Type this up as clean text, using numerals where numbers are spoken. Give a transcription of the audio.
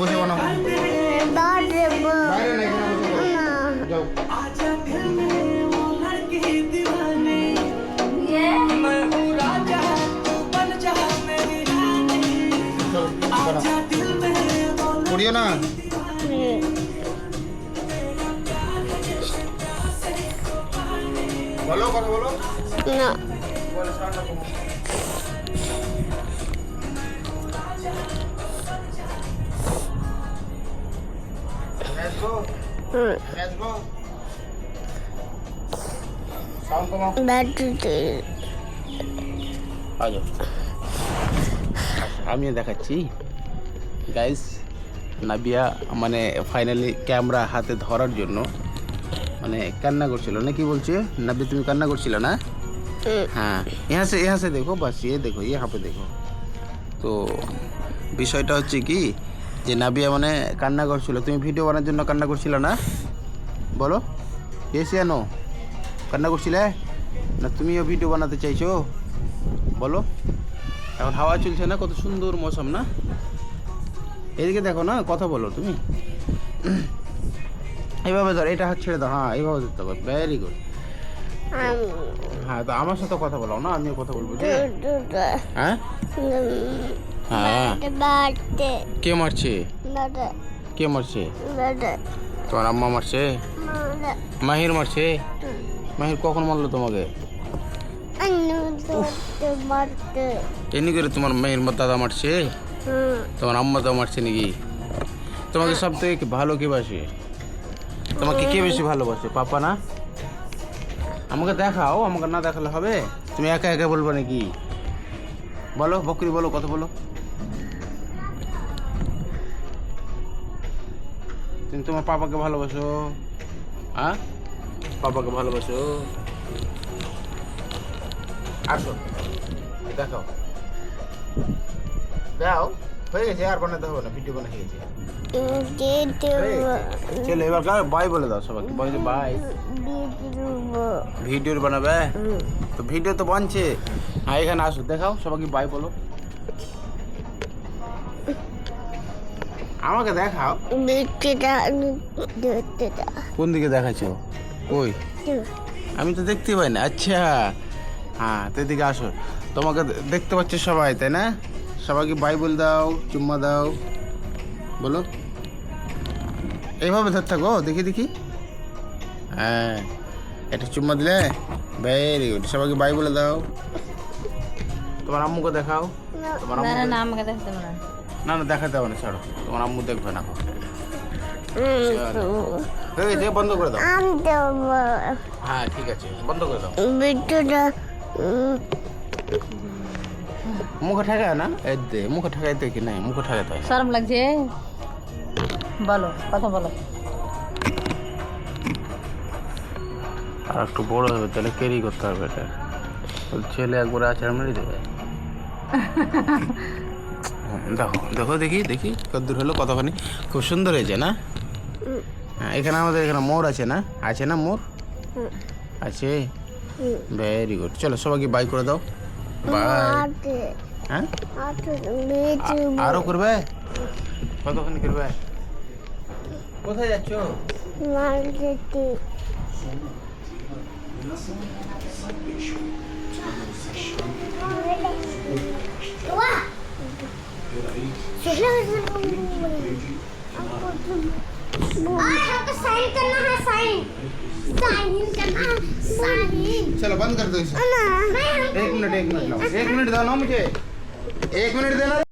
বসে বানাও। বাইরে না, এখানে বসে করো। যাও। চলো, বানাও। পড়িও না। বলো, কথা বলো। না বলে সাউন্ডটা কমাও। আসবো? আসবো? সাউন্ড কমাও। ব্যাটারিতে আজো আমিও দেখাচ্ছি গাইস। নাবিয়া মানে ফাইনালি ক্যামেরা হাতে ধরার জন্য মানে কান্না করছিল না, কি বলছে নাবিয়া, তুমি কান্না করছিল না? हाँ यहाँ से देखो, बस ये देखो, यहाँ पे देखो। তো বিষয়টা হচ্ছে কি যে নাবিয়া মানে কান্না করছিল, তুমি ভিডিও বানানোর জন্য কান্না করছিল না? বলো এসে আনো, কান্না করছিলে না? তুমিও ভিডিও বানাতে চাইছো? বলো। এখন হাওয়া চলছে না, কত সুন্দর মৌসুম না? এদিকে দেখো না, কথা বলো তুমি। এইভাবে ধর, এটা হাত ছেড়ে দাও। হ্যাঁ এইভাবে ধরতে হবে, ভেরি গুড। হ্যাঁ তো আমার সাথে কথা বলো না, আমিও কথা বলবো যে। হ্যাঁ হ্যাঁ কে মারছে? কে মারছে? তোমার আম্মা মারছে? মাহির মারছে? মাহির কখন মারলো তোমাকে? এমনি করে তোমার মাহির দাদা মারছে? তোমার আম্মা তো মারছে নাকি? তোমাকে সব থেকে ভালো কে বাসে? তোমাকে কে বেশি ভালোবাসে, পাপা না? আমাকে দেখাও, আমাকে না দেখালে হবে? তুমি একা একা বলবো নাকি? বলো বকরি, বলো, কথা বলো। তুমি তোমার পাপাকে ভালোবাসো? হ্যাঁ পাপাকে ভালোবাসো? আসো দেখাও, দাও। হয়ে গেছে, আর বানাতে হবে না, ভিডিও বানা হয়ে গেছে। চলো এবার বাই বলে দাও সবাইকে, বাই বাই। ভিডিও বানাবে তো, ভিডিও তো বানছে। হ্যাঁ এখানে আসো, দেখাও সবাইকে, বাই বলো। আমাকে দেখাও। কোন দিকে দেখাচ্ছো? কই? আমি তো দেখতে পাই না। আচ্ছা হ্যাঁ তো এদিকে আসো, তোমাকে দেখতে পাচ্ছে সবাই, তাই না? সবাইকে বাই বলে দাও, চুম্মা দাও, বলো। এইভাবে ধর থাকো, দেখি দেখি। হ্যাঁ একটা চুম্মা দিলে, ভেরি গুড। সবাইকে বাই বলে দাও। তোমার আম্মুকে দেখাও। তোমার আম্মু না আমাকে দেখতে হবে না। না না দেখাতে হবে না, ছাড়ো, তোমার আম্মু দেখবে না। হয়ে গেছে, বন্ধ করে দাও। হ্যাঁ ঠিক আছে, বন্ধ করে দাও। মুখে ঠেকায় না? এই দে, মুখে ঠেকাইতে কি নাই? মুখে ঠেকাতে হয়। শরম লাগছে? বলো, কথা বলো। আর একটু বড় হবে তাহলে ক্যারি করতে হবে এটা। ছেলে একবার আচার মেরে দেবে। দেখো দেখো, দেখি দেখি কতদূর হলো, কতখানি। খুব সুন্দর হয়েছে না? হ্যাঁ এখানে আমাদের এখানে মোর আছে না? আছে না মোর? আছে, ভেরি গুড। চলো সবাইকে বাই করে দাও, বাই। হ্যাঁ আরো করবে? কতখানি করবে? কোথায় যাচ্ছ? चलो बंद कर दो इसे। एक मिनट लाओ, 1 मिनट दो ना मुझे, 1 मिनट देना।